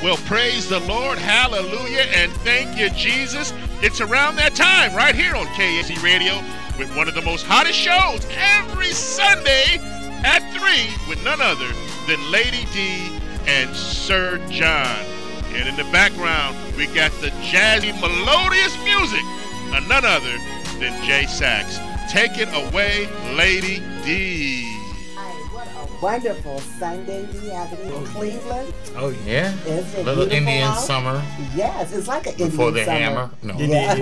Well, praise the Lord, hallelujah, and thank you, Jesus. It's around that time right here on KAC Radio with one of the most hottest shows every Sunday at 3 with none other than Lady D and Sir John. And in the background, we got the jazzy, melodious music of none other than Jay Sax. Take it away, Lady D. Wonderful Sunday we have it in Cleveland. Oh yeah, it's a little Indian house. summer. Yes, it's like an before Indian the summer. hammer. No. Yeah.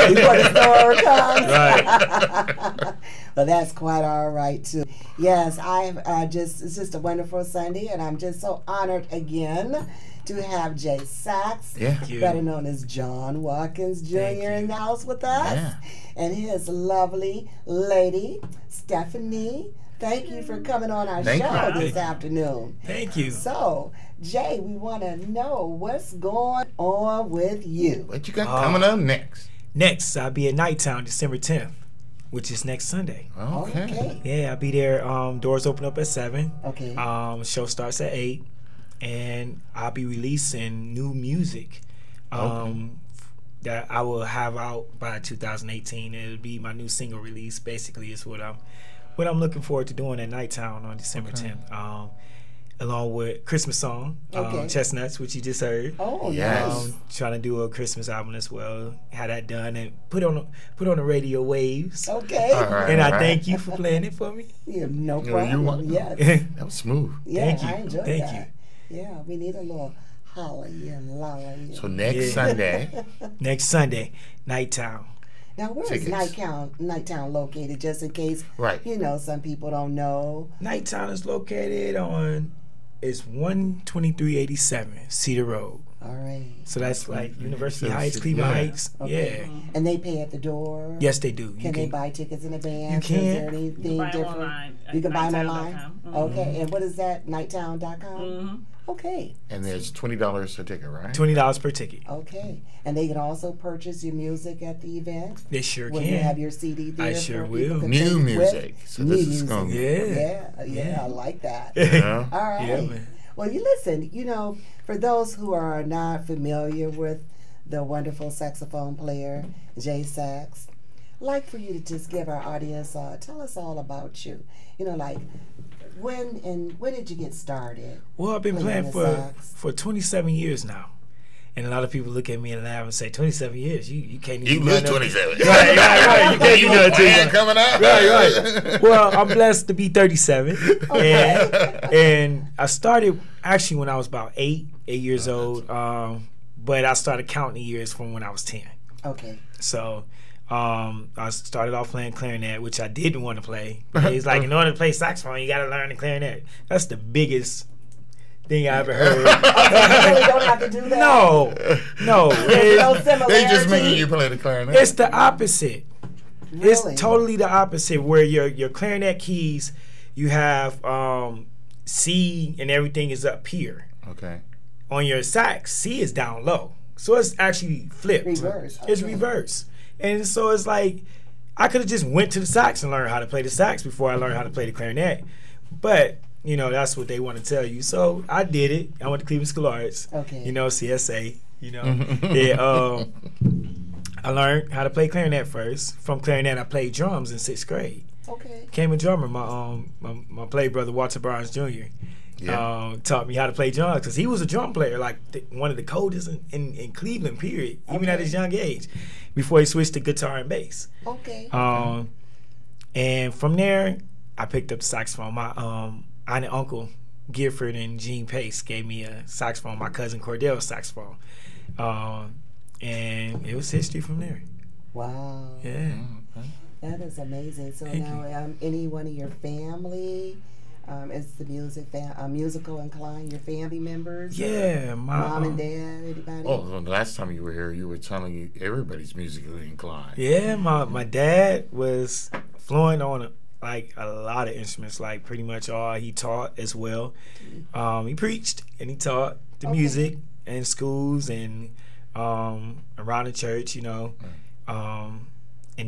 Before the storm comes. Right. Well, that's quite all right too. Yes, it's just a wonderful Sunday, and I'm just so honored again to have Jay Sax, better known as John Watkins Jr. in the house with us, and his lovely lady Stephanie. Thank you for coming on our show this afternoon. Thank you. So, Jay, we want to know what's going on with you. What you got coming up next? Next, I'll be at Nighttown December 10th, which is next Sunday. Okay. Yeah, I'll be there. Doors open up at 7. Okay. Show starts at 8. And I'll be releasing new music that I will have out by 2018. It'll be my new single release. Basically, is what I'm looking forward to doing at Nighttown on December 10th, along with Christmas song, Chestnuts, which you just heard. Oh, yes. Trying to do a Christmas album as well. Had that done and put on the radio waves. Okay. And I thank you for playing it for me. Yeah, no problem. That was smooth. Yeah, thank you. I enjoyed thank that. You. Yeah, we need a little holly and lolly. So next Sunday. Next Sunday, Nighttown. Now, where is Nighttown located, just in case, some people don't know? Nighttown is located on, it's 12387 Cedar Road. All right. So that's like University Heights, Cleveland Heights. Okay. Yeah. And they pay at the door? Yes, they do. Can they buy tickets in advance? You can. Is there anything different? You can buy them online? Mm-hmm. Okay. And what is that? Nighttown.com? Mm-hmm. Okay. And there's $20 a ticket, right? $20 per ticket. Okay. And they can also purchase your music at the event? They sure Will can. you have your CD there? I sure will. New music. So New this music. is going Yeah, I like that. Yeah. All right. Yeah, man. Well, you listen, for those who are not familiar with the wonderful saxophone player, Jay Sax, I'd like for you to just give our audience, tell us all about you. When did you get started? Well, I've been playing for 27 years now. And a lot of people look at me and laugh and say, 27 years, you can't even. You look 27. Right. You can't do nothing. Coming out. Right. Well, I'm blessed to be 37. And I started actually when I was about 8 years old. But I started counting the years from when I was 10. Okay. So I started off playing clarinet, which I didn't want to play. It's like, in order to play saxophone, you got to learn the clarinet. That's the biggest thing I ever heard. You really don't have to do that? No. No similarity. They just making you play the clarinet. It's the opposite. Really? It's totally the opposite, where your clarinet keys, you have C and everything is up here. Okay. On your sax, C is down low. So it's actually flipped. Reverse. It's reverse. And so it's like, I could have just went to the sax and learned how to play the sax before I learned how to play the clarinet. But, that's what they want to tell you. So I did it. I went to Cleveland School of Arts. Okay. CSA, I learned how to play clarinet first. From clarinet, I played drums in 6th grade. Okay. Became a drummer. My play brother, Walter Barnes Jr., taught me how to play drums because he was a drum player, like one of the coldest in Cleveland, period, even at his young age, before he switched to guitar and bass. Okay. And from there, I picked up the saxophone. My aunt and uncle, Gifford and Gene Pace, gave me a saxophone, my cousin Cordell saxophone. And it was history from there. Wow. Yeah. That is amazing. So now, any one of your family is the musical inclined? Your family members? Yeah, my mom and dad. Anybody? Oh, the last time you were here, you were telling me everybody's musically inclined. Yeah, my dad was fluent on a lot of instruments, like pretty much all. He taught as well. He preached and he taught the music in schools and around the church, And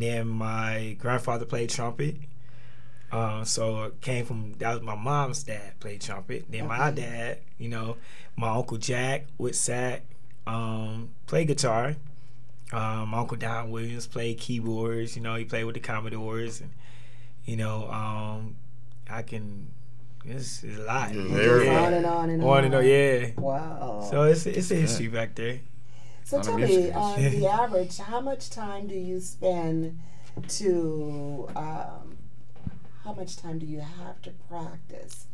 then my grandfather played trumpet. So it came from, that was my mom's dad played trumpet. Then my dad, you know, my Uncle Jack with sax, played guitar. My Uncle Don Williams played keyboards. You know, he played with the Commodores, and you know, it's a lot. On and on and on. Yeah. Wow. So it's a history back there. So tell me, on the average, how much time do you spend to, how much time do you have to practice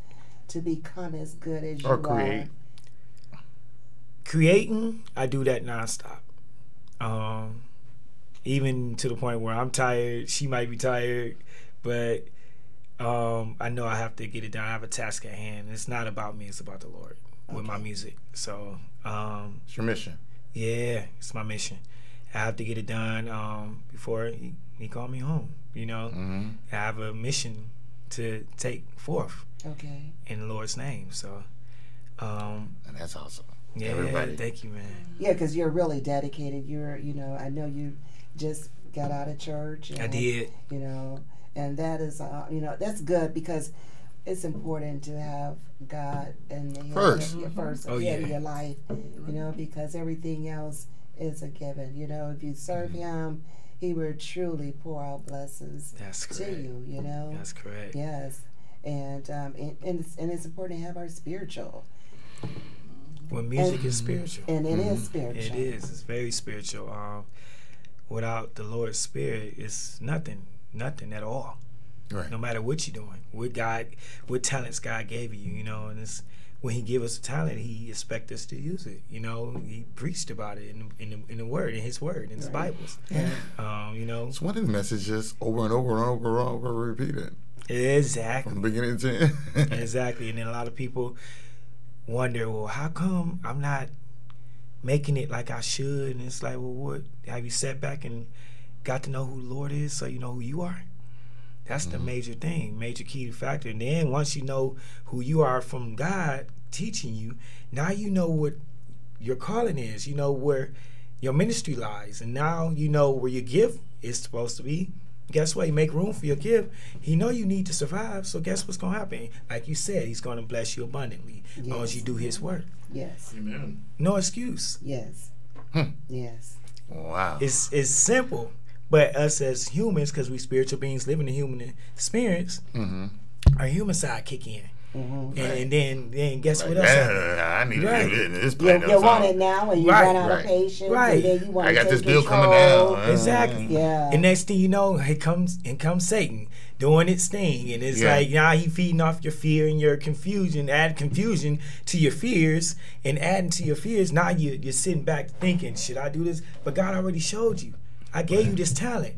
to become as good as you are? Creating, I do that nonstop. Even to the point where I'm tired, she might be tired, but I know I have to get it done. I have a task at hand. It's not about me, it's about the Lord with my music. So it's your mission. Yeah, it's my mission. I have to get it done before he called me home. You know, I have a mission to take forth in the Lord's name. So, and that's awesome. Yeah, everybody. Thank you, man. Yeah, because you're really dedicated. You're, you know, I know you just got out of church. And, I did. You know, and that is, you know, that's good because it's important to have God in the first of your life, you know, because everything else is a given. You know, if you serve Him, He will truly pour out blessings to you. You know, that's correct. Yes, and it's important to have our spiritual. Well, music is spiritual, and it is spiritual. It is. It's very spiritual. Without the Lord's Spirit, it's nothing at all. Right. No matter what you're doing, what talents God gave you, you know, and it's when He give us a talent, He expects us to use it. You know, He preached about it in the Word, in His Word, in His Bibles. Yeah. You know, it's one of the messages over and over and over and over repeated. Exactly. From the beginning to end. Exactly, and then a lot of people wonder, well, how come I'm not making it like I should? And it's like, well, what have you sat back and got to know who the Lord is, so you know who you are? That's the major thing, major key factor. And then once you know who you are from God teaching you, now you know what your calling is. You know where your ministry lies. And now you know where your gift is supposed to be. Guess what? You make room for your gift. He know you need to survive, so guess what's going to happen? Like you said, He's going to bless you abundantly as long as you do His work. Yes. Amen. No excuse. Yes. Yes. Wow. It's simple. But us as humans, because we spiritual beings living in human experience, our human side kick in. And then guess what else? I need to do this. You want it now, and you run out of patience. And then you want I got to this take bill control. coming down. Exactly. Yeah. And next thing you know, here comes Satan doing its thing, and it's like now he feeding off your fear and your confusion, add confusion to your fears, and adding to your fears. Now you're sitting back thinking, should I do this? But God already showed you. I gave you this talent.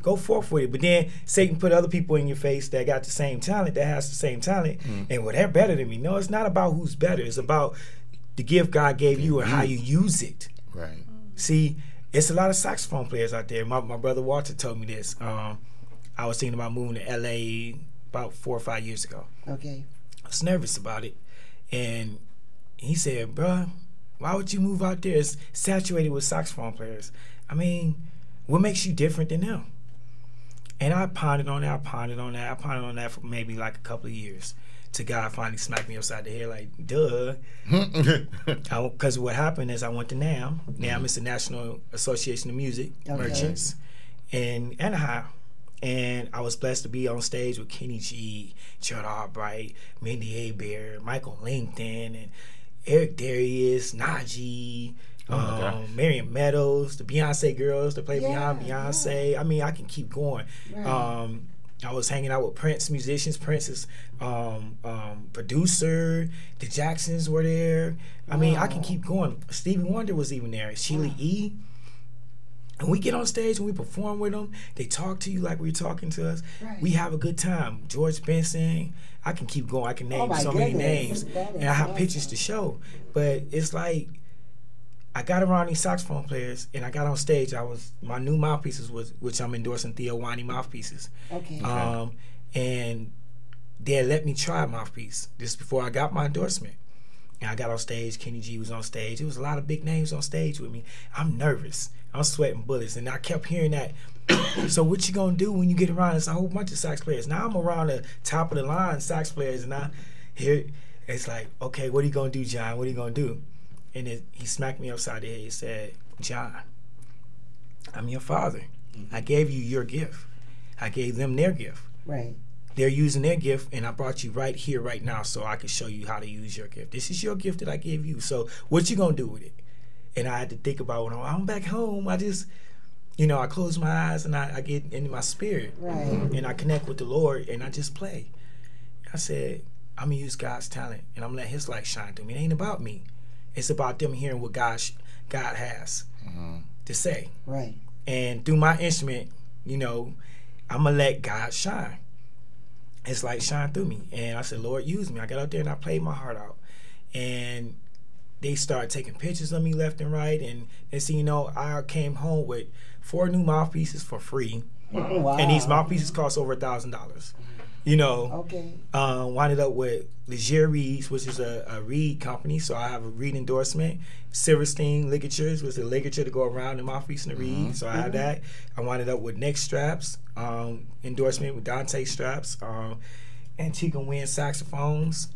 Go forth with it. But then Satan put other people in your face that got the same talent, that has the same talent, and well, they're better than me. No, it's not about who's better. It's about the gift God gave you and how you use it. Right. See, it's a lot of saxophone players out there. My brother Walter told me this. I was thinking about moving to LA about 4 or 5 years ago. Okay. I was nervous about it. And he said, bruh, why would you move out there? It's saturated with saxophone players. I mean, what makes you different than them? And I pondered on that for maybe like a couple of years. Till God finally smacked me upside the head like, duh. Because what happened is I went to NAMM. NAMM is the National Association of Music Merchants in Anaheim. And I was blessed to be on stage with Kenny G, Gerald Albright, Mindy Hebert, Michael Langton, and Eric Darius, Najee, Miriam Meadows, the Beyonce girls that play behind Beyonce. Yeah. I mean, I can keep going. Right. I was hanging out with Prince musicians. Prince's producer, the Jacksons were there. I mean, I can keep going. Stevie Wonder was even there. Sheila E. And we get on stage and we perform with them. They talk to you like we're talking to us. Right. We have a good time. George Benson. I can keep going. I can name many names. And I have pictures to show. But it's like, I got around these saxophone players and I got on stage. My new mouthpieces which I'm endorsing Theo Wani mouthpieces. Okay. And they let me try a mouthpiece just before I got my endorsement. And I got on stage. Kenny G was on stage. There was a lot of big names on stage with me. I'm nervous. I'm sweating bullets. And I kept hearing that. So what you gonna do when you get around? It's a whole bunch of sax players. Now I'm around the top of the line sax players, and I hear it's like, okay, what are you gonna do, John? What are you gonna do? And he smacked me upside the head. He said, John, I'm your father. I gave you your gift. I gave them their gift. Right. They're using their gift, and I brought you right here, right now, so I can show you how to use your gift. This is your gift that I gave you. So what you gonna do with it? And I had to think about when I'm back home. I just, I close my eyes and I get into my spirit. Right. And I connect with the Lord, and I just play. I said, I'm gonna use God's talent, and I'm gonna let His light shine through me. It ain't about me. It's about them hearing what God has to say. Right. And through my instrument, I'm gonna let God shine. His light shine through me. And I said, Lord, use me. I got out there and I played my heart out. And they started taking pictures of me left and right. And I came home with 4 new mouthpieces for free. Wow. And these mouthpieces cost over $1,000. Okay. Winded up with Leger Reeds, which is a reed company, so I have a reed endorsement. Silverstein Ligatures was a ligature to go around the mouthpiece and the reed, so I have that. I winded up with neck straps, endorsement with Dante straps, Antigua Wind saxophones.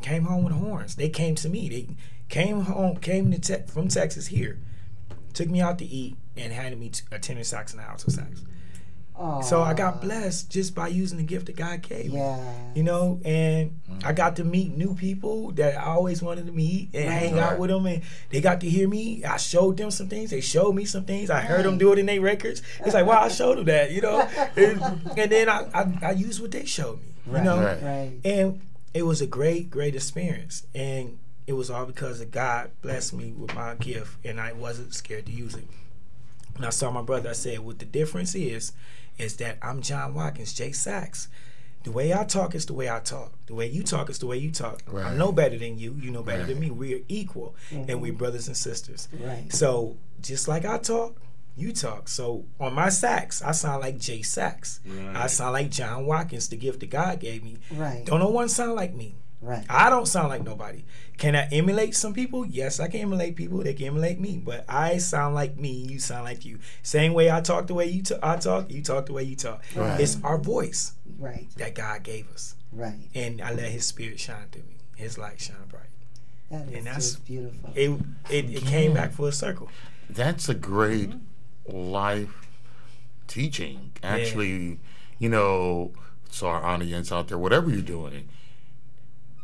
Came home with horns. They came to me. They came from Texas here, took me out to eat, and handed me a tenor sax and an alto sax. Aww. So I got blessed just by using the gift that God gave me. Yeah. And I got to meet new people that I always wanted to meet and hang out with them, and they got to hear me. I showed them some things. They showed me some things. I heard them do it in their records. It's like, wow, I showed them that, and then I used what they showed me, Right. And it was a great, great experience. And it was all because of God blessed me with my gift, and I wasn't scared to use it. And I saw my brother, I said, what the difference is that I'm John Watkins, Jay Sax. The way I talk is the way I talk. The way you talk is the way you talk. Right. I know better than you. You know better than me. We're equal, and we're brothers and sisters. Right. So just like I talk, you talk. So on my sax, I sound like Jay Sax. Right. I sound like John Watkins, the gift that God gave me. Right. Don't no one sound like me. Right. I don't sound like nobody. Can I emulate some people? Yes, I can emulate people. They can emulate me. But I sound like me. You sound like you. Same way I talk the way I talk. You talk the way you talk. Right. It's our voice That God gave us. Right. And I let His Spirit shine through me. His light shine bright. That is just beautiful. It came back full circle. That's a great life teaching. Actually, so our audience out there, whatever you're doing,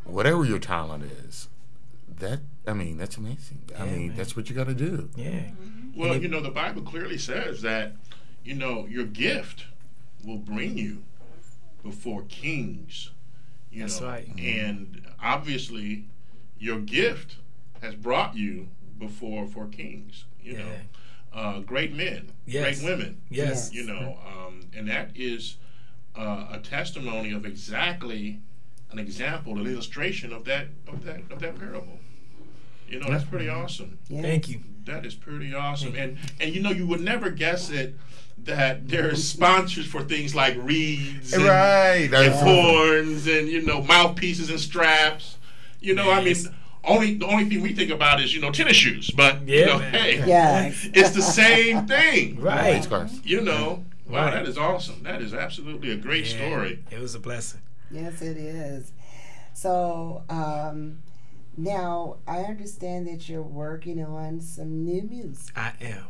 whatever your talent is, that's amazing. Man. That's what you got to do. Yeah. Well, the Bible clearly says that, your gift will bring you before kings. That's right. And obviously, your gift has brought you before kings. Great men, great women. Yes. And that is a testimony of exactly an example, an illustration of that parable. That's pretty awesome. Yes. Thank you. That is pretty awesome. And you would never guess it that there's sponsors for things like reeds and, Right. and horns and mouthpieces and straps. Yes. The only thing we think about is tennis shoes, but hey, Yes. it's the same thing. Right. Wow, Wow, that is awesome. That is absolutely a great story. It was a blessing. Yes, it is. So now I understand that you're working on some new music. I am.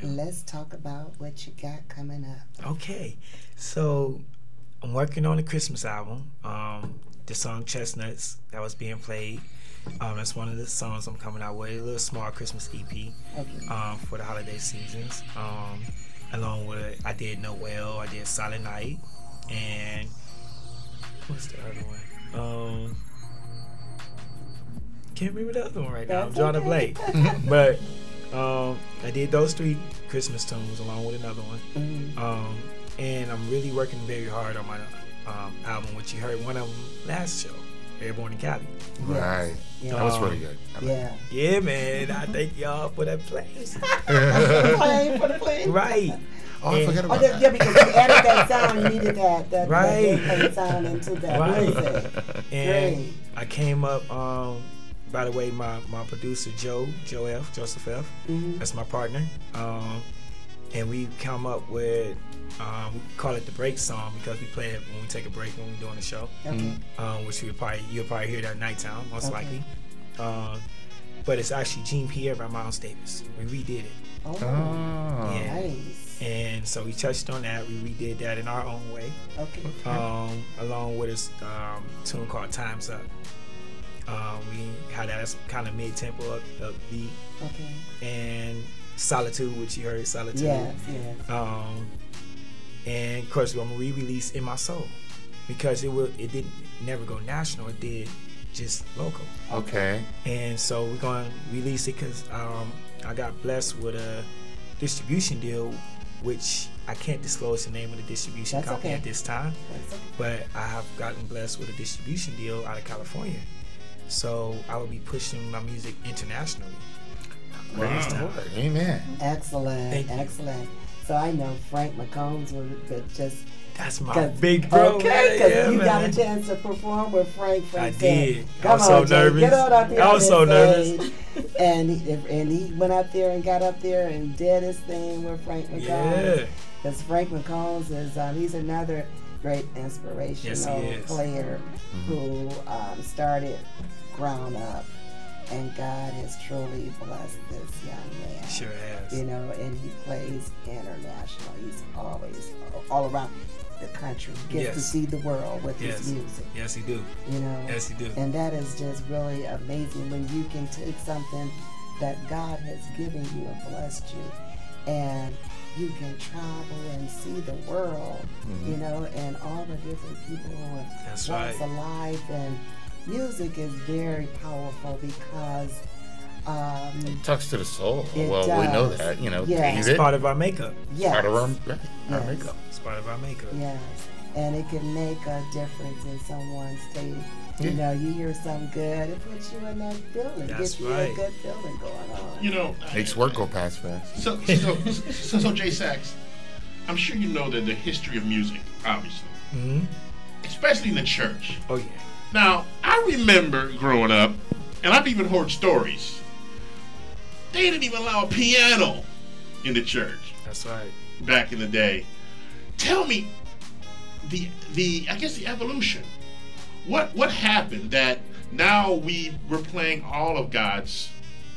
Let's talk about what you got coming up. Okay. So I'm working on a Christmas album. The song Chestnuts that was being played. That's one of the songs I'm coming out with. A little small Christmas EP for the holiday seasons. Along with I did Noel, I did Silent Night, and what's the other one? Can't remember the other one right now. I'm drawing a blank. But I did those 3 Christmas tunes along with another one. And I'm really working very hard on my album, which you heard one of them last show, Airborne in Cali. Right. Yeah. That was really good. Yeah, man. I thank y'all for that place. For the play. Right. Oh, I forgot about that. Yeah, because you added that sound, you needed that Right. that sound into that music. And Great. I came up, by the way, my producer, Joseph F., that's my partner. And we come up with, we call it the break song because we play it when we take a break when we're doing the show. Okay. Which you'll probably hear that nighttime, most likely. But it's actually Jean Pierre by Miles Davis. We redid it. Oh, Yeah. nice. And so we touched on that. We redid that in our own way. Okay. Along with a tune called Time's Up. We had that as kind of mid-tempo upbeat. Okay. And Solitude, which you heard, Solitude. Yes. And of course, I'm gonna re-release In My Soul because it didn't never go national. It did just local. Okay. And so we're gonna release it because I got blessed with a distribution deal, which I can't disclose the name of the distribution That's company okay. at this time. That's okay. But I have gotten blessed with a distribution deal out of California. So I will be pushing my music internationally. Wow. Amen. Excellent. Thank you. Excellent. So I know Frank McCombs would just. That's my big bro. Okay, because yeah, you man. got a chance to perform with Frank. I said, did. I Come was so on, Jay, nervous. get on up here I was so on this nervous. stage." And he went up there and got up there and did his thing with Frank McCombs. Yeah. Because Frank McCombs is he's another great inspirational player who started ground up, and God has truly blessed this young man. Sure has. You know, and he plays international. He's always all around the country. Gets to see the world with his music. Yes, he do. You know. Yes, he do. And that is just really amazing when you can take something that God has given you and blessed you, and you can travel and see the world, you know, and all the different people and That's walks right. of life. And music is very powerful because It talks to the soul. It Well, we know does. that. You know, Yes. It's David. part of our makeup. yes, Part of our Yes. makeup. It's part of our makeup. yes, and it can make a difference in someone's day. You Yeah. know, you hear something good, it puts you in that feeling, That's gets you right. a good feeling going on. You know, Makes work go past fast. so Jay Sachs, I'm sure you know that the history of music, obviously, especially in the church. Oh yeah. Now, I remember growing up, and I've even heard stories. They didn't even allow a piano in the church That's right. back in the day. Tell me, the I guess the evolution. What happened that now we're playing all of God's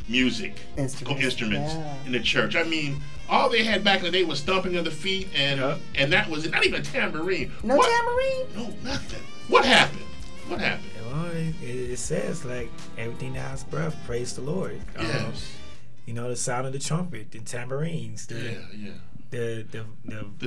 music instruments Yeah. in the church? I mean, all they had back in the day was stomping of the feet, and that was it. Not even a tambourine. No tambourine? No, nothing. What happened? What happened? Well, it says like everything that has breath, praise the Lord. Yes. You know, the sound of the trumpet, the tambourines, the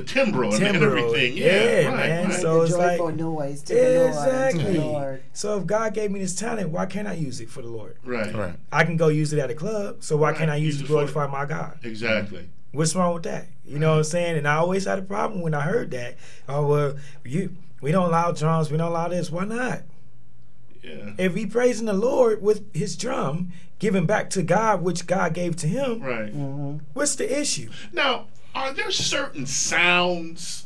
timbrel and timbrel, everything. yeah, right, man. right. So The it's like joyful noise to the Lord. exactly. To the Lord. So if God gave me this talent, why can't I use it for the Lord? Right. Right. I can go use it at a club, so why can't I use it to glorify my God? Exactly. What's wrong with that? You know what I'm saying? And I always had a problem when I heard that. Oh well, we don't allow drums, we don't allow this. Why not? Yeah. If he praising the Lord with his drum, giving back to God, which God gave to him, Right. what's the issue? Now, are there certain sounds,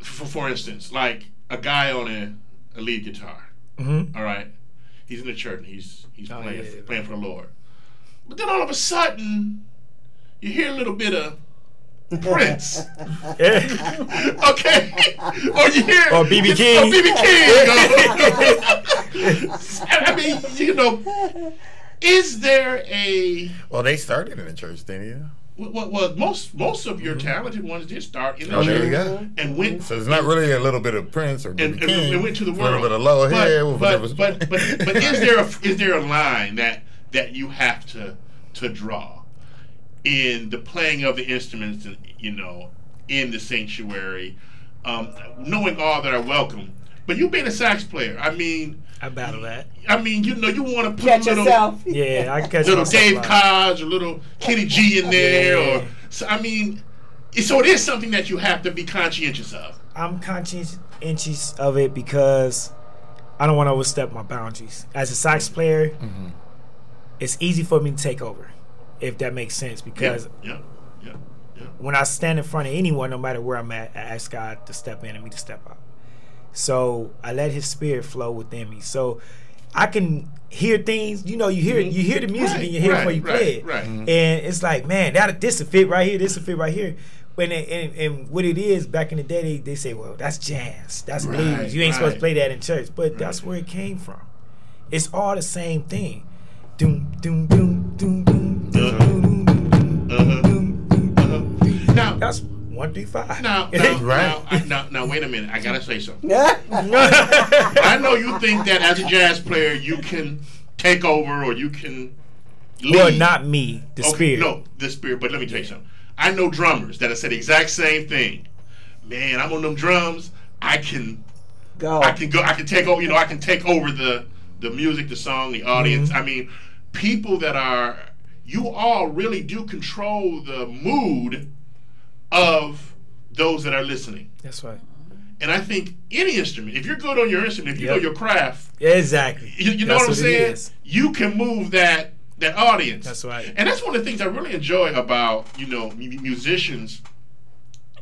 for instance, like a guy on a lead guitar, all right? He's in the church and he's playing for the Lord. But then all of a sudden, you hear a little bit of Prince. Okay? Or you hear... Or B.B. King. Or B.B. King. I mean, you know, is there a... Well, they started in the church, didn't you? Well, most of your talented ones did start in the Oh, church there you go. and went... So it's not really a little bit of Prince or B.B. King. And went to the A world. little bit of low head. But is there a line that you have to draw in the playing of the instruments, and you know, in the sanctuary, knowing all that are welcome? But you being a sax player, I mean, I battle that. I mean, you know, you want to put Catch a little, yourself. Yeah, I can catch little myself Dave out. Koz or little Kenny G in there, Yeah. or so. I mean, so it is something that you have to be conscientious of. I'm conscientious of it because I don't want to overstep my boundaries. As a sax player, it's easy for me to take over if that makes sense, because yeah. when I stand in front of anyone, no matter where I'm at, I ask God to step in and me to step out. So I let His Spirit flow within me. So I can hear things. You know, you hear the music and you hear it before you play it. Right. And it's like, man, this will fit right here. This will fit right here. And what it is, back in the day, they say, well, that's jazz. That's blues. You ain't supposed to play that in church. But that's where it came from. It's all the same thing. Doom, doom, doom, doom, doom, doom, doom, doom, doom, doom. Now, that's 1 3 5. Now, wait a minute. I gotta say something. I know you think that as a jazz player you can take over or you can lead. Well, not me. The Spirit. No, the Spirit. But let me tell you something. I know drummers that have said the exact same thing. Man, I'm on them drums. I can go. I can take over. You know, I can take over the music, the song, the audience. I mean, people that are. You all really do control the mood of those that are listening. That's right. And I think any instrument, if you're good on your instrument, if you know your craft, exactly. You know what I'm saying? You can move that audience. That's right. And that's one of the things I really enjoy about, musicians.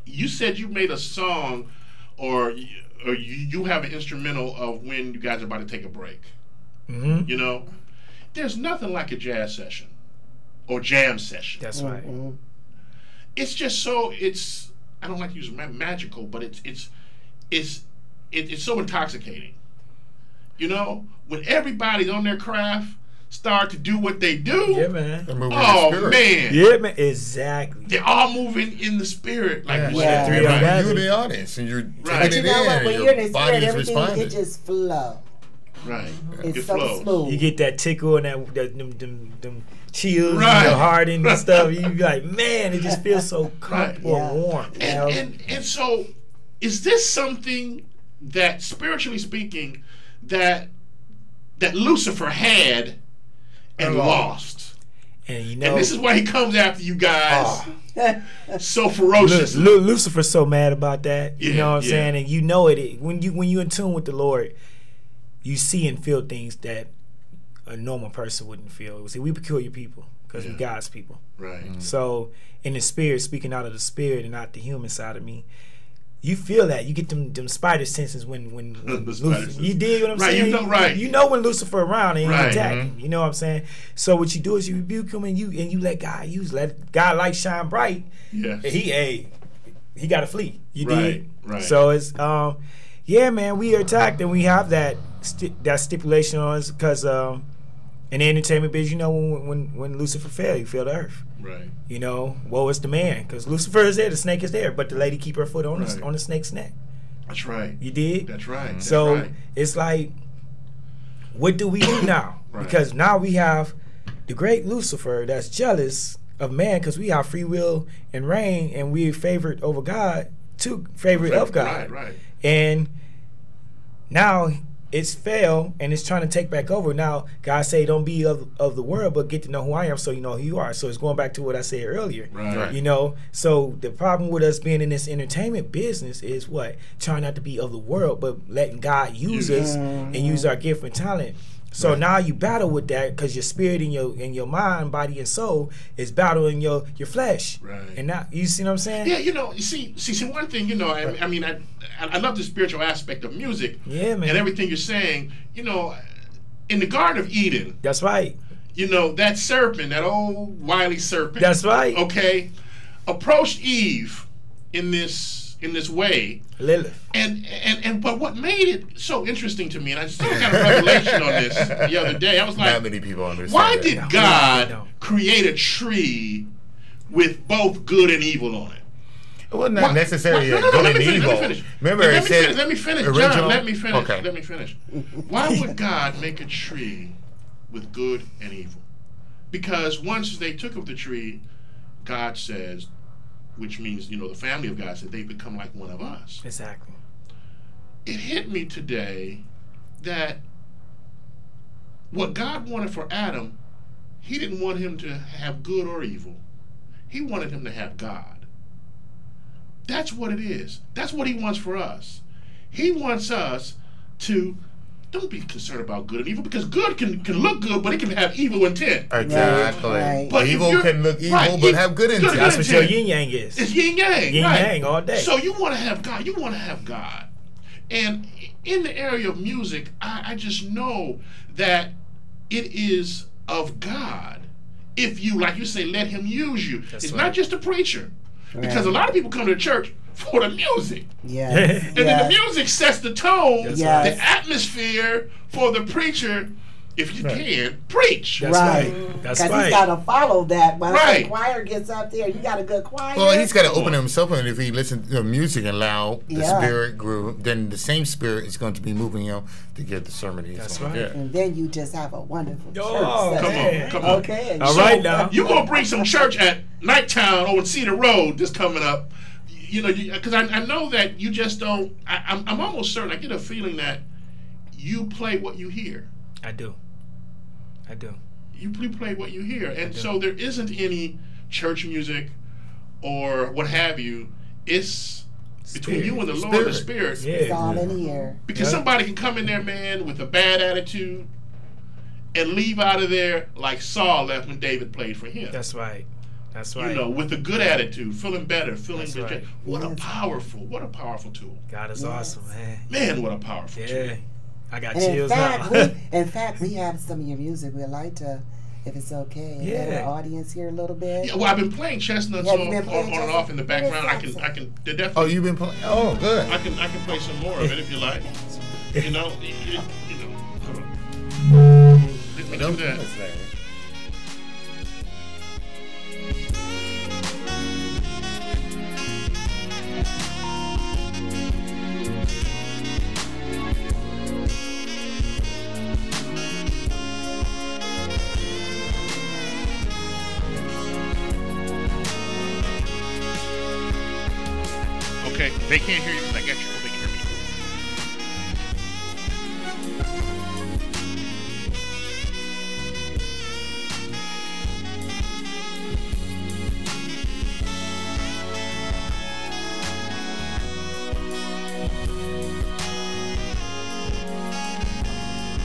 You said you made a song or you have an instrumental of when you guys are about to take a break. Mm-hmm. You know, there's nothing like a jazz session or jam session. That's right. It's just so I don't like to use magical, but it's so intoxicating. You know, when everybody's on their craft, start to do what they do. Yeah, man. Oh man. Yeah, man. Exactly. They're all moving in the spirit, like you said. said. You're in the audience, and you're taking But you it know in, what? When and you're in your the body spirit, is everything responding. it just flow. Right. It's it so flows. smooth. You get that tickle and them chills in Right. your heart and stuff. You be like, man, it just feels so comfortable and warm. And so, is this something that, spiritually speaking, that Lucifer had and lost? And and this is why he comes after you guys so ferociously. Lucifer's so mad about that. You know what I'm yeah. saying? And you know it. When you in tune with the Lord, you see and feel things that a normal person wouldn't feel. See, we peculiar people because we're God's people. Right. Mm-hmm. So in the spirit, speaking out of the spirit and not the human side of me, you feel that. You get them spider senses when Lucifer, you dig what I'm saying? You know when Lucifer around and he's attacking. You know what I'm saying? So what you do is you rebuke him and you let God use. Let God light shine bright. Yes. And he got to flee. You dig? Right. So it's yeah, man, we are attacked and we have that stipulation on us because in the entertainment business, you know, when Lucifer fell, he fell to earth. Right. You know, woe is the man, because Lucifer is there, the snake is there, but the lady keep her foot on the snake's neck. That's right. You did? That's right. So it's like, what do we do now? Because now we have the great Lucifer that's jealous of man, because we have free will and reign, and we're favored over God, favorite of God. Right. And now it's failed and it's trying to take back over. Now God say don't be of the world, but get to know who I am so you know who you are. So it's going back to what I said earlier. Right. You know, so the problem with us being in this entertainment business is what? Trying not to be of the world, but letting God use us and use our gift and talent. So now you battle with that because your spirit and your mind, body, and soul is battling your flesh. Right. And now you see what I'm saying? Yeah, you know, you see one thing, you know, I mean, I love the spiritual aspect of music. Yeah, man. And everything you're saying, you know, in the Garden of Eden. That's right. You know, that serpent, that old wily serpent. That's right. Okay, approached Eve in this way. Lilith. And but what made it so interesting to me, and I still got a revelation on this the other day. I was like, not many people understand. Why did God create a tree with both good and evil on it? It wasn't necessarily a good and evil. Remember, it said let me finish, original? John. Let me finish. Okay. Let me finish. Why would God make a tree with good and evil? Because once they took of the tree, God says, which means, you know, the family of God said they become like one of us. Exactly. It hit me today that what God wanted for Adam, he didn't want him to have good or evil. He wanted him to have God. That's what it is. That's what he wants for us. He wants us to don't be concerned about good and evil, because good can look good, but it can have evil intent. Exactly. Right. But evil can look evil, but have good intent. That's what your yin yang is. It's yin yang. Yin yang all day. So you want to have God. You want to have God. And in the area of music, I just know that it is of God. If you, like you say, let Him use you. It's not just a preacher. Because a lot of people come to church for the music. Yes. And then the music sets the tone, Yes. the atmosphere for the preacher, if you can, preach. That's right. That's Because right. he's got to follow that. When Right. the choir gets up there, you got a good choir. Well, he's got to open himself, and if he listens to the music and allow the Yeah. spirit groove, then the same spirit is going to be moving him to get the sermon he's That's going to right. get. And then you just have a wonderful church. Oh, setting. Come on. Okay. and All so- right now. You're going to bring some church at Nighttown over Cedar Road this coming up. You know, because I know that you just don't, I'm almost certain, I get a feeling that you play what you hear. I do. You play what you hear. And so there isn't any church music or what have you. It's between you and the Lord, the Spirit. It's Yeah. all in here. Because somebody can come in there, man, with a bad attitude and leave out of there like Saul left when David played for him. That's right. That's You right. know, with a good attitude, feeling better, feeling That's good. right. What a Yes. powerful tool. God is awesome, man. Man, what a powerful tool. Yeah. I got And chills now. in fact, we have some of your music. We'd like to, if it's okay, let Yeah. our audience hear a little bit. Yeah, well, I've been playing chestnuts Have on you been playing and off in the Chestnuts? background. I can Oh, definitely. you've been playing? Oh, good. I can play some more of it if you like. You know, hold on. Let me do that. Okay, they can't hear you because I got you. Oh, they can hear me.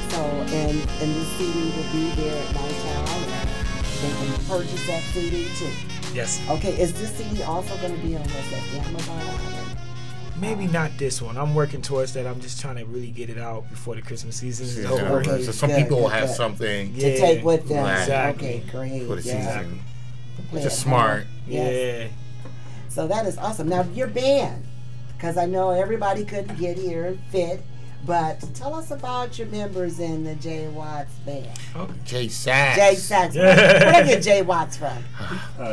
So, and the CD will be there at Nighttown. They can purchase that CD too. Yes. Okay, is this CD also going to be on what's that, Amazon? Maybe not this one. I'm working towards that. I'm just trying to really get it out before the Christmas season is Yeah, over. Okay. so some good, people will good, have good. something Yeah. To take with them. Right. Exactly. Okay, great. for the yeah. season. Play Just at smart. home. Yes. Yeah. So that is awesome. Now your band, because I know everybody couldn't get here and fit, but tell us about your members in the Jay Watts band. Okay. Jay Sachs. Jay Sachs. Where did I get Jay Watts from? I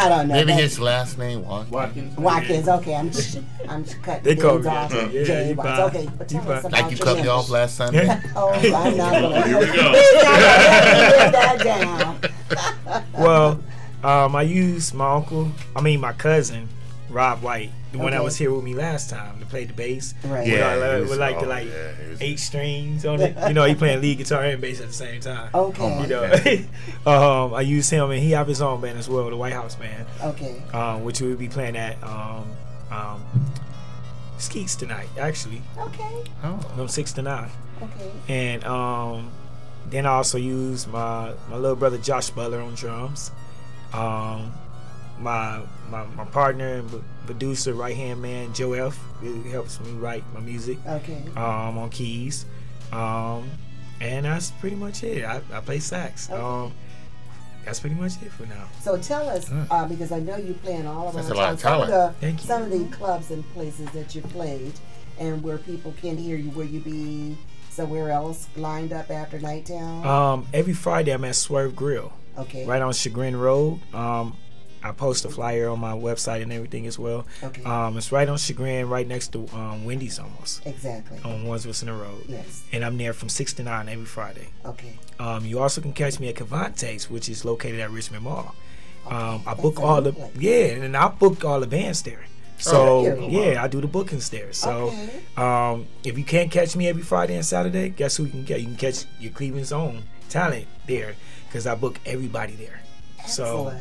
don't know. Maybe That- his last name Watkins. Watkins. Okay, I'm cutting They call things me off. that. Yeah, Jay you Watts. fine. Okay, but You tell us fine. about like you your cut me members. off last Sunday. Oh, I'm not gonna. Here we go. He's not gonna let me live that down. Well, I used my cousin, Rob White, the one that Okay. was here with me last time to play the bass. Right. Yeah. With like the it was- 8 strings on it. You know, he playing lead guitar and bass at the same time. Okay. You know, I used him, and he have his own band as well, the White House Band, Okay. which we will be playing at Skeets tonight, actually, Okay. Oh. from 6 to 9. Okay. And then I also use my little brother Josh Butler on drums. My partner and producer, right hand man Joe F. Really helps me write my music. Okay. On keys. And that's pretty much it. I play sax. Okay. That's pretty much it for now. So tell us, because I know you playing all around That's a lot of town. talent. Thank you. Some of the clubs and places that you played, and where people can hear you, will you be somewhere else lined up after Nighttown? Every Friday I'm at Swerve Grill, Okay. right on Chagrin Road. I post a flyer on my website and everything as well. Okay. It's right on Chagrin, right next to Wendy's almost, Exactly. on Wandsworth in the Road. Yes. And I'm there from 6 to 9 every Friday. Okay. You also can catch me at Cavante's, which is located at Richmond Mall. I That's book a all new the place. and I book all the bands there. So really? yeah, I do the bookings there. So Okay. if you can't catch me every Friday and Saturday, guess who you can get? You can catch your Cleveland's own talent there, because I book everybody there. Excellent.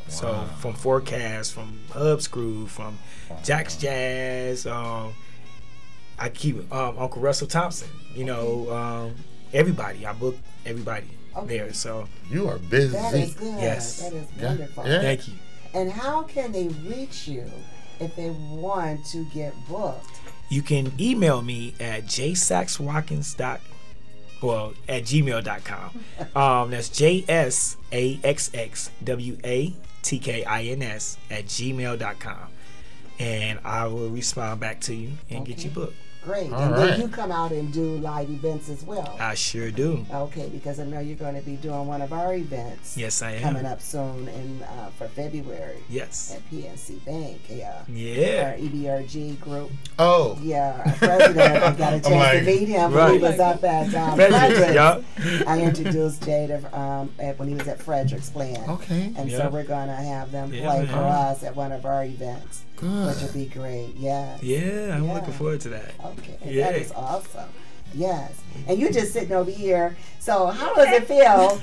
So from Forecast, from Hub's Crew, from Jack's Jazz, I keep Uncle Russell Thompson. You know, everybody. I book everybody there. So you are busy. That is good. Yes. That is wonderful. Yeah. Thank you. And how can they reach you if they want to get booked? You can email me at gmail.com. That's JSAXXWATKINS@gmail.com. And I will respond back to you and get you booked. Great. All and right. then you come out and do live events as well. I sure do. Okay, because I know you're going to be doing one of our events. Yes, I am. Coming up soon for February. Yes. At PNC Bank. Yeah. Our EBRG group. Oh. Yeah, our president. I got a chance to meet him when he was up at Frederick's. I introduced Jada when he was at Frederick's playing. Okay. And so we're going to have them play for us at one of our events. Good. Which would be great. Yes. Yeah, I'm looking forward to that. Okay. Yeah. That is awesome. Yes. And you're just sitting over here. So how does it feel?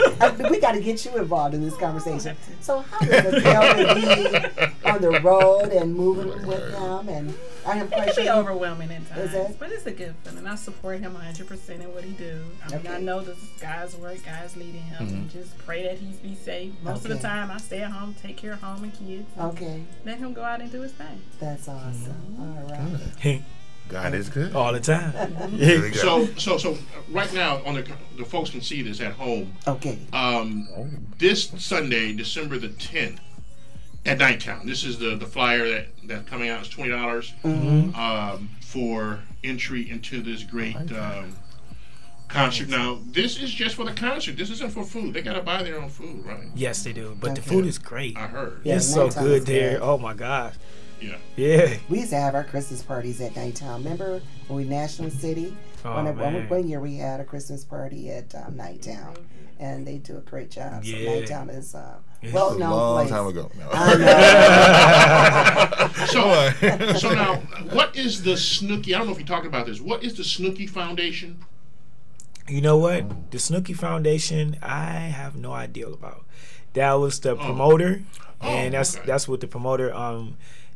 We got to get you involved in this conversation. So how does it feel to be on the road and moving with them? And I am quite It can sure be overwhelming at times, Is it? but it's a good feeling. I support him 100% in what he do. I mean, I know this is God's work, God's leading him. And just pray that he's be safe. Most of the time, I stay at home, take care of home and kids. Okay. Let him go out and do his thing. That's awesome. All right. God is good. All the time. There we go. So right now, on the folks can see this at home. Okay. This Sunday, December the 10th, at Nighttown. This is the flyer that's coming out. It's $20 for entry into this great concert. Now, this is just for the concert. This isn't for food. They gotta buy their own food, right? Yes, they do. But the food is great. I heard. Yeah, It's so Nighttown good is there. good. Oh my gosh. Yeah. Yeah. We used to have our Christmas parties at Nighttown. Remember when we National City? Oh, man. One year we had a Christmas party at Nighttown, and they do a great job. So Yeah. Nighttown is It's well a known long place. time ago. No. I know. So now, what is the Snooki? I don't know if you talked about this. What is the Snooki Foundation? You know what? The Snooki Foundation, I have no idea about. That was the promoter, and that's what the promoter,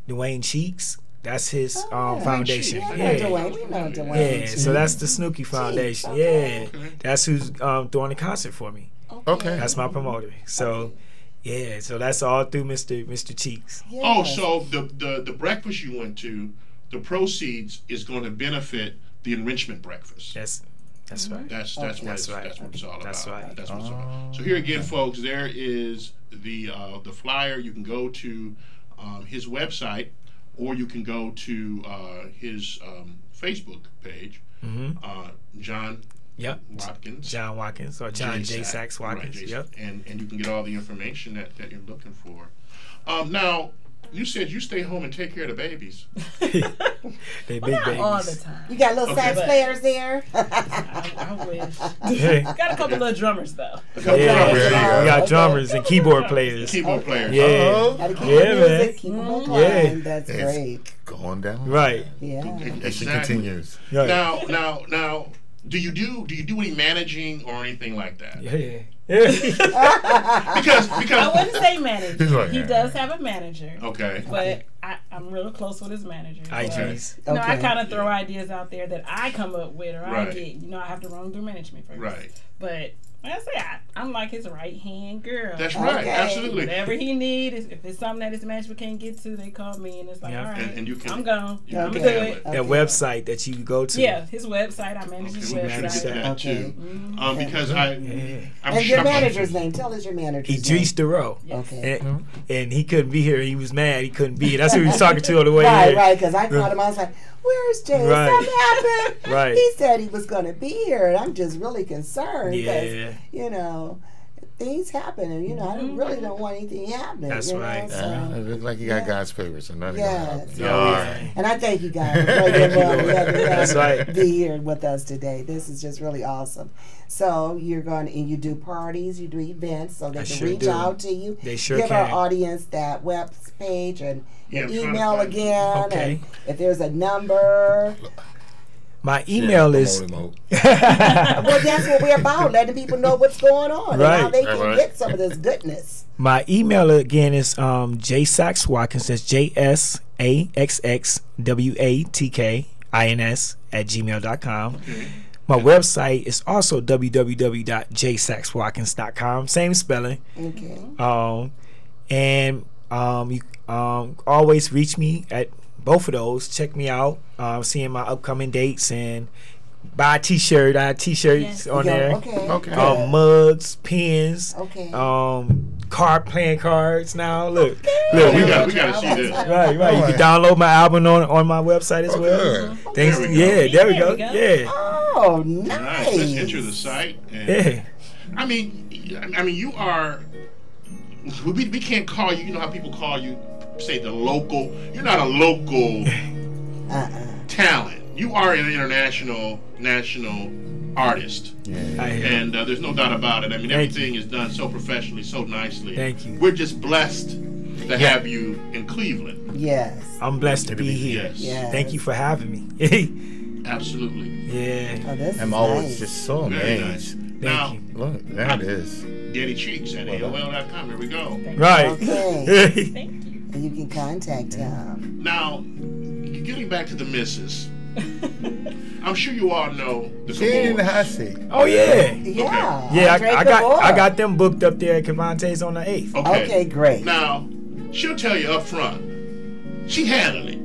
Dwayne Cheeks. That's his foundation. Yeah, Yeah. Dwayne. We know Dwayne. Yeah, so that's the Snooki Foundation. okay. Yeah, that's who's throwing the concert for me. Okay. That's my promoter. So, yeah, so that's all through Mr. Cheeks. Yes. Oh, so the breakfast you went to, the proceeds is going to benefit the enrichment breakfast. That's right. That's That's what it's, right. that's what it's all about. That's right. That's what it's all about. So here again, folks, there is the flyer. You can go to his website, or you can go to his Facebook page, John Yep. Watkins. John Watkins or John J. Sachs Watkins. Right, Yep. and you can get all the information that you're looking for. Now, you said you stay home and take care of the babies. They big Not babies. all the time. You got little sax But- players there. I wish. Yeah. Got a couple little drummers though. Yeah, drummers. we got drummers and keyboard players. Keyboard players. Yeah, Gotta keep Yeah, the man. music, keep them on Yeah. line. That's It's great. going down. right. Yeah. As she Exactly. continues. Right. Now, do you do any managing or anything like that? Yeah. Because I wouldn't say manager. He's like, He does have a manager. okay. But I'm real close with his manager. IGs. You know, I Okay. kind of throw ideas out there that I come up with, or Right. I get. You know, I have to run through management first. Right. But like I say, I'm like his right hand girl. That's right. Okay. Absolutely. Whatever he needs, if it's something that his management can't get to, they call me, and it's like, Yeah. all right, And you can- I'm gone. you I'm can good. handle it. That website that you go to. Yeah, his website. I manage his Okay, we should get to website. that too. Okay. Because Yeah. I'm And sure your manager's name. Tell us your manager's Idris Duro. Okay. And he couldn't be here. He was mad. He couldn't be here. That's who he was talking to on the way Right, here. right. Because I called him. I was like, "Where's Jay? Right. Something happened." Right. He said he was going to be here, and I'm just really concerned because Yeah. you know things happen, and you know I really don't want anything happening. That's you know, right. so- It looks like you got God's favor, so nothing Yes. gonna happen. Yeah. All right. And I thank you guys for letting That's right. be here with us today. This is just really awesome. So you're going and you do parties, you do events, so they I can sure reach do. out to you. They sure Give can. our audience that web page and your Yeah, I'm trying to email find it. again. Okay. And if there's a number, My email is Promote. well, that's what we're about, letting people know what's going on and how Right. they can Right. get some of this goodness. my email again is J Sachs Watkins. That's JSAXXWATKINS ins@gmail.com. My website is also www.jsaxwatkins.com. Same spelling. Okay. And you always reach me at both of those. Check me out. Seeing my upcoming dates and buy a t-shirt. I have t-shirts on there. Okay. Mugs, pens. Okay. Playing cards now. Look, We gotta see this. Right. You can download my album on my website as well. Thanks. There we go. Yeah, there we go. Yeah. Oh, nice. Let's enter the site. And, Yeah. I mean, you are. We can't call you. You know how people call you, say the local. You're not a local talent. You are an international, national artist. Yeah. And there's no doubt about it. I mean, everything is done so professionally, so nicely. Thank you. We're just blessed to have you in Cleveland. Yes. I'm blessed to be here. Yes. Thank you for having me. Absolutely. Yeah. Oh, this I'm is always nice. just so Very amazed. nice. Thank Now, you. Look, there it is. Daddy Cheeks at AOL.com. Here we go. Right. Okay. Thank you. And you can contact him. Now, getting back to the missus, I'm sure you all know the She ain't in the Cavors. hot seat. Oh yeah. Yeah. Yeah, Andre I Cavor. got them booked up there at Cavante's on the 8th. Okay, great. Now, she'll tell you up front, she handling it.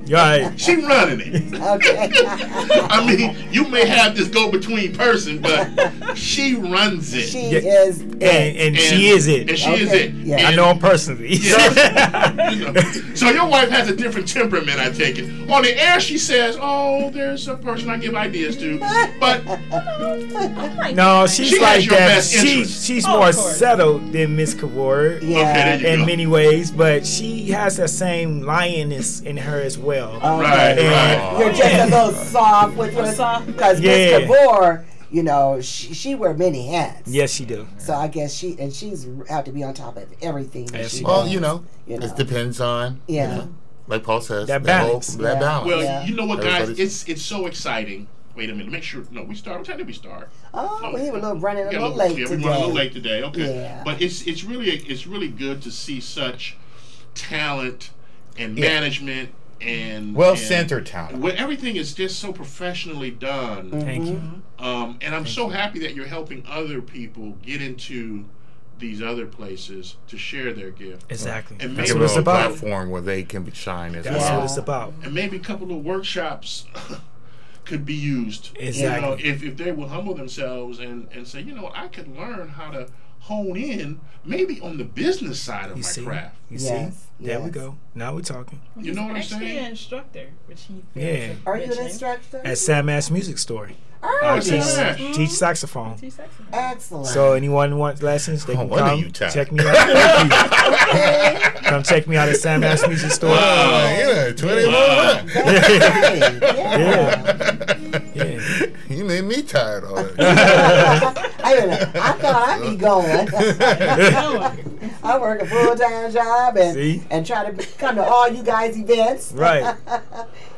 Right. She running it. Okay. I mean, you may have this go-between person, but she runs it. She Yeah. is. And she is it. And she is Okay, it. yeah. I And- know him personally. Yeah. You know, so your wife has a different temperament, I take it. On the air, she says, "Oh, there's a person I give ideas to," but No, she's She has like your that. best interest. She's Oh, more of course. settled than Miss Cavor Yeah. okay, there you in go. many ways, but she has that same lioness in her as well. Right, right. You're just a little soft with your Soft. because Yeah. Miss Cavor, you know, she wear many hats. Yes, she do. So I guess she's have to be on top of everything. That Yes, she she Well, does, you know, you know. it depends on, Yeah. you know, like Paul says, That balance. That Yeah. balance. well, Yeah. you know what, guys? Everybody's- It's so exciting. Wait a minute. Make sure. No, we start. What time did we start? Oh, we were running a Yeah, little late yeah, today. we running a little late today. Okay. Yeah. But it's really good to see such talent and Yeah. management and Well-centered talent. Where everything is just so professionally done. Thank you. And I'm so happy that you're helping other people get into these other places to share their gift. Exactly. And That's maybe what it's a about. platform where they can shine as That's well. what it's about. And maybe a couple of workshops could be used. Exactly. You know, if they will humble themselves and say, you know, I could learn how to hone in maybe on the business side of You my see? craft. You Yes, see? There we yes. go. Now we're talking. You know what I'm Actually, saying? an instructor, which he Yeah. Are you an instructor? At Sam Ash Music Store. Oh, I Yes. teach saxophone. He's saxophone. excellent. So anyone wants lessons, they Oh, can what are come you type? check me out. Thank you. Come check me out at Sam Ash Music Store. Yeah, 21. Great, yeah. Yeah. You made me tired already. I thought I'd be going. I work a full-time job See? and try to come to all you guys' events. Right.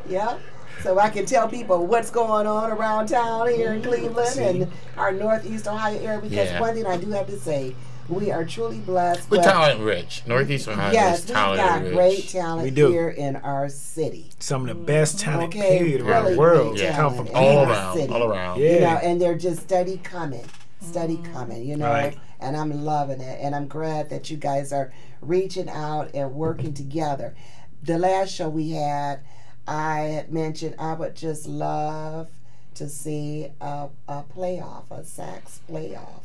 Yeah. So I can tell people what's going on around town here in Cleveland See? and our Northeast Ohio area. Because Yeah. one thing I do have to say, we are truly blessed. We're with- talent rich. Northeast Ohio Yes, is we've talent got rich. great talent We do. here in our city. Some of the best talent Okay, period around really the world great come from talent. All in our around. city. All around. Yeah. You know, and they're just steady coming, you know. Right. And I'm loving it, and I'm glad that you guys are reaching out and working together. The last show we had, I had mentioned I would just love to see a playoff, a sax playoff.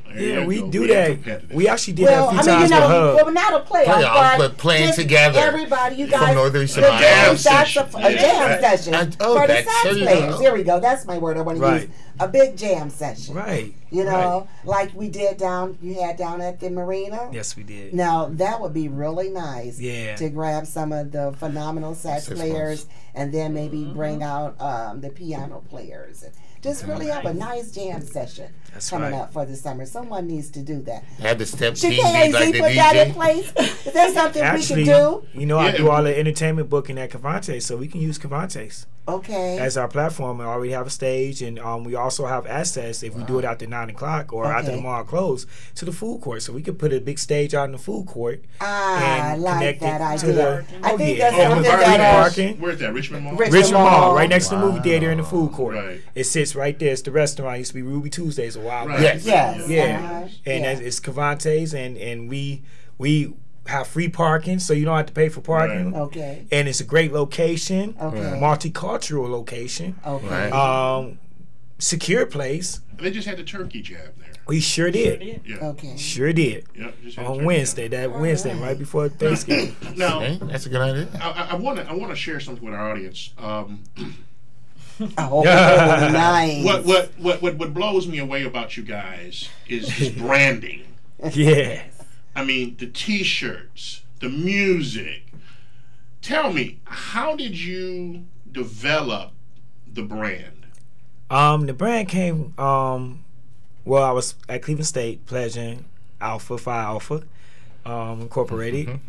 There Yeah, you we go. do We're that. competitive. We actually did that a few times with Hub. well, not a playoff, Playoff, but playing just together Everybody, you from guys, Northeast the Ohio. Jam sax- session. a jam Yeah. session Oh, for the that's- sax there you players. go. Here we go. That's my word I want to Right. use. A big jam session. Right. You know, Right. like we did you had down at the marina. Yes, we did. Now that would be really nice. Yeah. To grab some of the phenomenal sax Six players and then maybe bring out the piano players. And just really have a nice jam session That's coming right. up for the summer. Someone needs to do that. Had the step Should team be KAZ like the put that in DJ. place? Is that something Actually, we could do? you know, I Yeah. do all the entertainment booking at Cavante, so we can use Cavante's. Okay. as our platform. We already have a stage, and we also have access if we do it after 9 o'clock or after the mall close to the food court. So we could put a big stage out in the food court. I like connect that it to idea. the, I think yeah. that's something that parking. Where's that? Richmond Mall? Richmond Mall, right next to the movie theater in the food court. Right. It sits right there. It's the restaurant. It used to be Ruby Tuesdays a while back. Right. Yes. Yeah. And it's Cavante's, and we have free parking, so you don't have to pay for parking. Right. Okay. And it's a great location. Okay. Multicultural location. Okay. Right. Secure place. They just had the turkey jab there. We sure did. Yeah. Okay. Sure did. Yeah, just had On turkey Wednesday, Wednesday, right before Thanksgiving. jab. Now, Hey, that's a good idea. I want to share something with our audience. Oh, nice. What blows me away about you guys is branding. Yeah. I mean, the T-shirts, the music. Tell me, how did you develop the brand? The brand came. Well, I was at Cleveland State pledging Alpha Phi Alpha, Incorporated.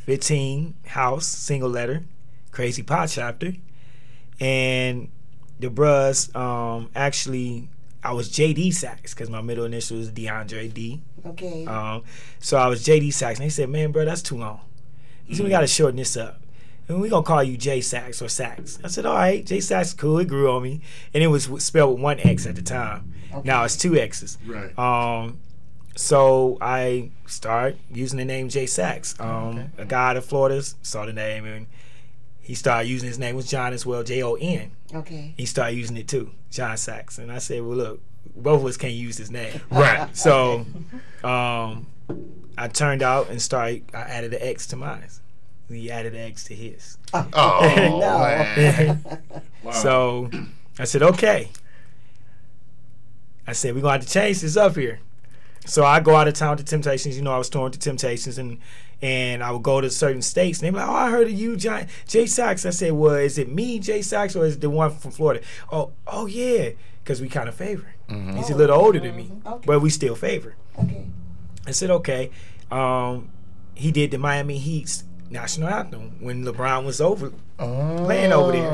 15 House, single letter, Crazy Pot Chapter, and the bros actually. I was JD Sachs because my middle initial is DeAndre D. Okay. So I was JD Sachs, and they said, "Man, bro, that's too long. He said we got to shorten this up, and we gonna call you J Sachs or Sachs." I said, "All right, J Sachs, cool." It grew on me, and it was spelled with 1 X at the time. Okay. Now it's 2 X's. Right. So I started using the name J Sachs. A guy out of Florida saw the name, and he started using his name was John as well, Jon. Okay. He started using it too, John Sachs. And I said, well, look, both of us can't use his name. Right. So I turned out and I added an X to mine. We added an X to his. Oh, No. man. Wow. So I said, okay. I said, we're going to have to change this up here. So I go out of town to Temptations. You know, I was touring to Temptations, and I would go to certain states, and they were like, "Oh, I heard of you, Jay Sachs." I said, "Well, is it me, Jay Sachs, or is it the one from Florida?" Oh, yeah, because we kind of favor. He's a little older than me, but we still favor. Okay. I said, "Okay." He did the Miami Heat's national anthem when LeBron was playing over there.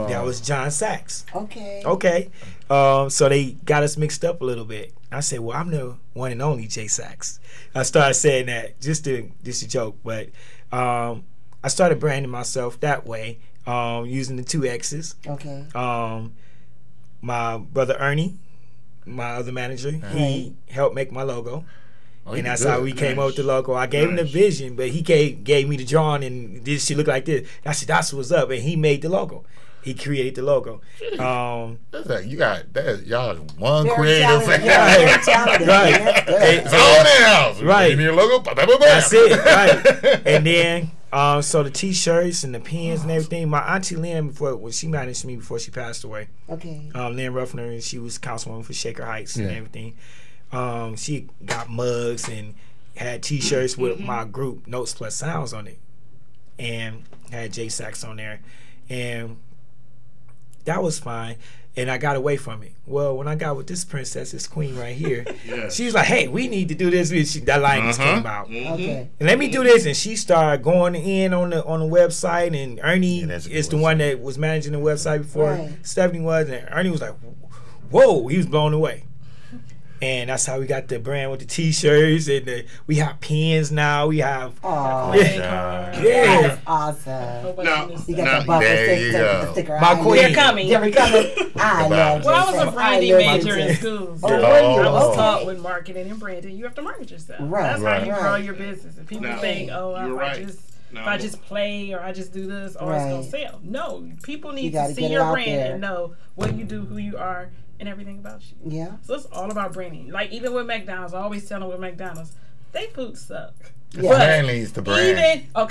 That was John Sachs. Okay. Okay. So they got us mixed up a little bit. I said, well, I'm the one and only J Sachs. I started saying that just a joke, but I started branding myself that way, using the 2 X's. Okay. My brother Ernie, my other manager, he helped make my logo. And that's how we came up with the logo. I gave him the vision, but he gave me the drawing, and this should look like this. I said, that's what's up, and he made the logo. He created the logo. That's like, y'all one Very creative talented. family. Yeah, very talented. Right. That's good. It's all in the house. Right. Give me a logo. Bam. That's it, right. And then, so the T-shirts and the pins and everything. My auntie Lynn, when she managed me before she passed away. Okay. Lynn Ruffner, she was councilwoman for Shaker Heights and everything. She got mugs and had T-shirts with my group, Notes Plus Sounds, on it, and had J Sachs on there, and that was fine. And I got away from it. Well, when I got with this princess, this queen right here, she was like, "Hey, we need to do this." That language came out. Okay. And let me do this, and she started going in on the website. And Ernie is the one that was managing the website before Stephanie was, and Ernie was like, "Whoa!" He was blown away. And that's how we got the brand with the T-shirts, and we have pins now. We have That's awesome. Now, You got the bumper sticker. My queen. They're coming. They're coming. I love Well, I was a J-Sachs. branding I love major in J-Sachs. school. Oh, So were you? I was Okay. taught with marketing and branding, you have to market yourself. Right, That's how you right. grow your business. And people No, think, oh, you're right. if I just play or I just do this, or it's gonna sell. No, people need to gotta see get it your out brand there. and know what you do, who you are, and everything about you. Yeah. So it's all about branding. Like even with McDonald's, I always tell them with McDonald's, they food suck. Yeah. But Manly's the brand. I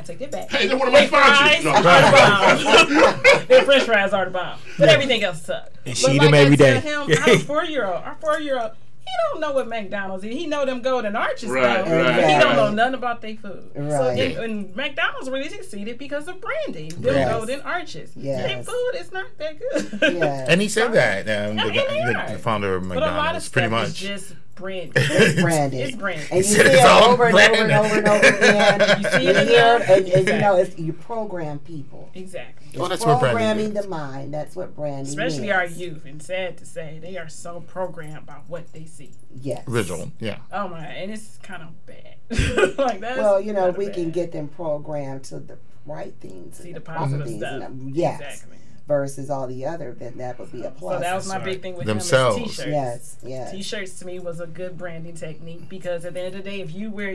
take it back. Hey, they're one of my Fries sponsors. are the bomb. Their French fries are the bomb, but everything else sucks. And But she eat like them every I day. tell him, our 4-year-old, he don't know what McDonald's is. He know them golden arches Right, though, right, but he don't know right. nothing about their food. So Right. and McDonald's really succeeded because of branding. Them Yes. golden arches. Yes. Their food is not that good. Yeah. And he said that, they are. the founder of But a lot of McDonald's, stuff pretty is much. just branding. It's branding. It's branding. And you see it over and over and over and over again. You see it here, and exactly. you know, you program people. Exactly. Well, It's that's what branding programming is. the mind. That's what branding Especially is. our youth, and sad to say, they are so programmed by what they see. Yes. Visual, yeah. Oh my, and it's kind of bad. Like that's Well, you know, kinda we bad. can get them programmed to the right things. See and the proper positive things. stuff. And, yes. Exactly. Versus all the other, then that would be a plus. So that was my That's big right. thing with Themselves. him is t-shirts. Yes, yes. T-shirts to me was a good branding technique because at the end of the day, if you wear,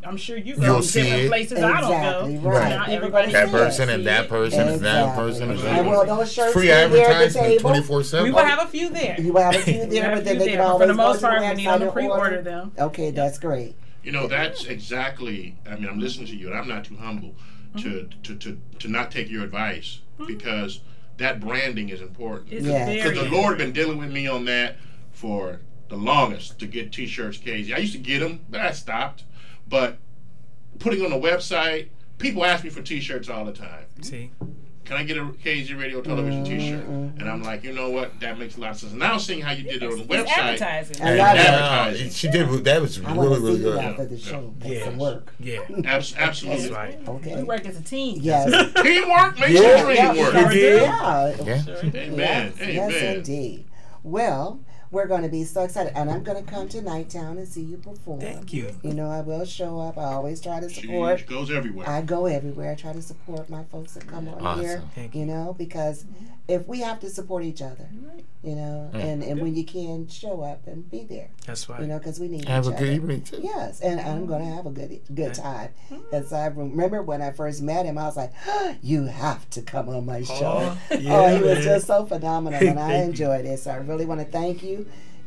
I'm sure you You'll go to see different it. places Exactly, I don't go. right. Now People everybody gonna That see person it. and that person and that person. Exactly. And And will those shirts free be there at the advertisement table? 24/7. We will have a few there. You will have a few We there, have a but then few they there. can For always the most go to part, the we need website them to and pre-order order. them. Okay, that's great. You know, that's exactly. I mean, I'm listening to you, and I'm not too humble to not take your advice because that branding is important. It's Yeah. very Because the Lord been dealing with me on that for the longest to get T-shirts, KZ. I used to get them, but I stopped. But putting on the website, people ask me for T-shirts all the time. See? Can I get a KZ Radio Television T-shirt? And I'm like, you know what? That makes a lot of sense. Now seeing how you did it on the It's website. advertising. I And love it. advertising. she did. That was I really, want to really see you good. after the show. That's Yeah. some work. Yeah. Absolutely. That's right. Okay. We work as a team. Yes. Teamwork makes Yeah, the dream yeah, work. yeah, did. yeah. Yeah. Sure did. Amen. Yes, Amen. yes, indeed. Well, we're going to be so excited, and I'm going to come to Nighttown and see you perform. Thank you. You know, I will show up. I always try to support. She goes everywhere. I go everywhere. I try to support my folks that come on Awesome. here. Thank You know, because if we have to support each other, you know, and when you can, show up and be there. That's right. You know, because we need Have each a good other. evening too. Yes, and I'm going to have a good time. Because I remember when I first met him, I was like, you have to come on my show. Oh, yeah, He was man. just so phenomenal, and I Thank you. enjoyed it. So I really want to thank you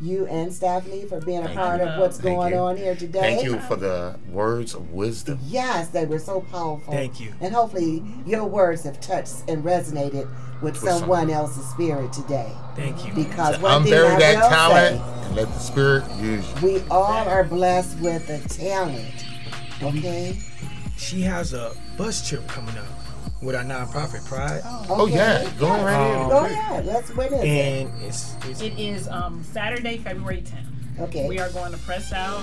and Stephanie, for being a Thank part you. of what's Thank going you. on here today. Thank you for the words of wisdom. Yes, they were so powerful. Thank you. And hopefully your words have touched and resonated with someone someone. else's spirit today. Thank you. Because one thing Unbury I that will talent say, and let the Spirit use you. we all are blessed with a talent. Okay? She has a bus trip coming up with our nonprofit Pride, Oh yeah, go right ahead. Go ahead. When is it? and it's It is Saturday, February 10th. Okay. We are going to Press Out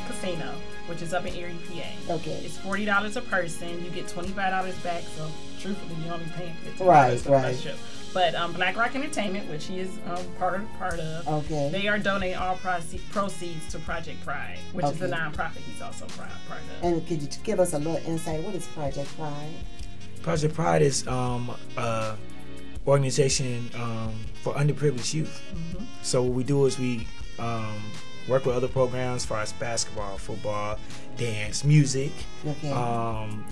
Casino, which is up in Erie, PA. Okay. It's $40 a person. You get $25 back. So truthfully, you're only paying $15 Right, for the right. bus trip. But Black Rock Entertainment, which he is part of, Okay. they are donating all proceeds to Project Pride, which is the Okay. nonprofit he's also part of. And could you give us a little insight? What is Project Pride? Project Pride is organization for underprivileged youth. So what we do is we work with other programs as far as basketball, football, dance, music, Okay.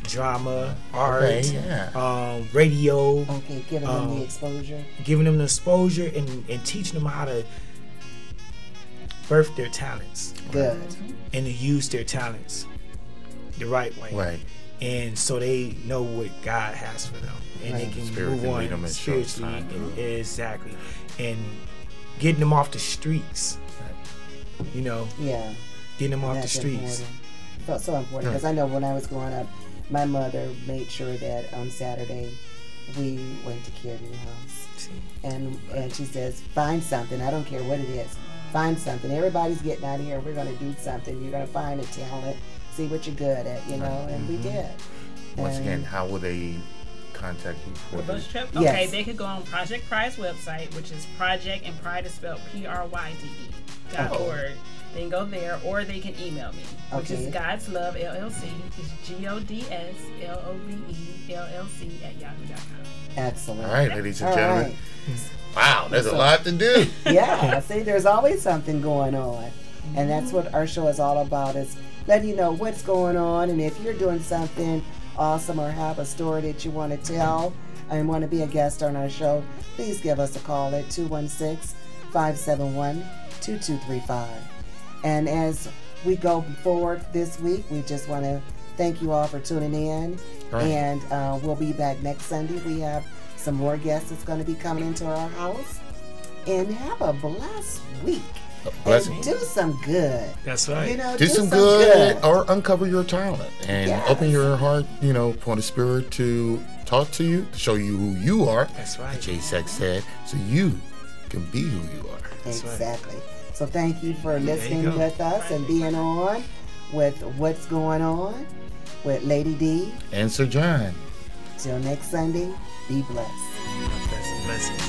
drama, art, Okay, yeah. radio, Okay, giving them the exposure. giving them the exposure and teaching them how to birth their talents Good. and to use their talents the right way. Right. And so they know what God has for them, and they Right. can Spirit move can on lead them and show us spiritually. time to- Exactly, and getting them off the streets. You know, Yeah. getting them off the That's streets. important. Felt so important because I know when I was growing up, my mother made sure that on Saturday we went to Caribbean House, and she says, "Find something. I don't care what it is. Find something. Everybody's getting out of here. We're going to do something. You're going to find a talent. See what you're good at. You know." And we did. Once And- again, how will they contact you The for bus this? trip? Yes. Okay, they could go on Project Pride's website, which is Project, and Pride is spelled PRYDE.org. They can go there, or they can email me, which Okay. is God's Love LLC. It's GODSLOVE@yahoo.com. Excellent. All right, ladies and All gentlemen. right. Wow, there's a lot to do. Yeah, see, there's always something going on. And that's what our show is all about, is letting you know what's going on. And if you're doing something awesome or have a story that you want to tell and want to be a guest on our show, please give us a call at 216-571-2235. And as we go forward this week, we just want to thank you all for tuning in. Right. And we'll be back next Sunday. We have some more guests that's going to be coming into our house. And have a blessed week. Blessing. And do some good. That's right. You know, Do some good or uncover your talent and Yes. open your heart, you know, for the Spirit to talk to you, to show you who you are. That's right. Jay Sex said, so you can be who you are. right. Exactly. So thank you for listening with us and being on with What's Going On with Lady D and Sir John. Till next Sunday, be blessed. Blessings.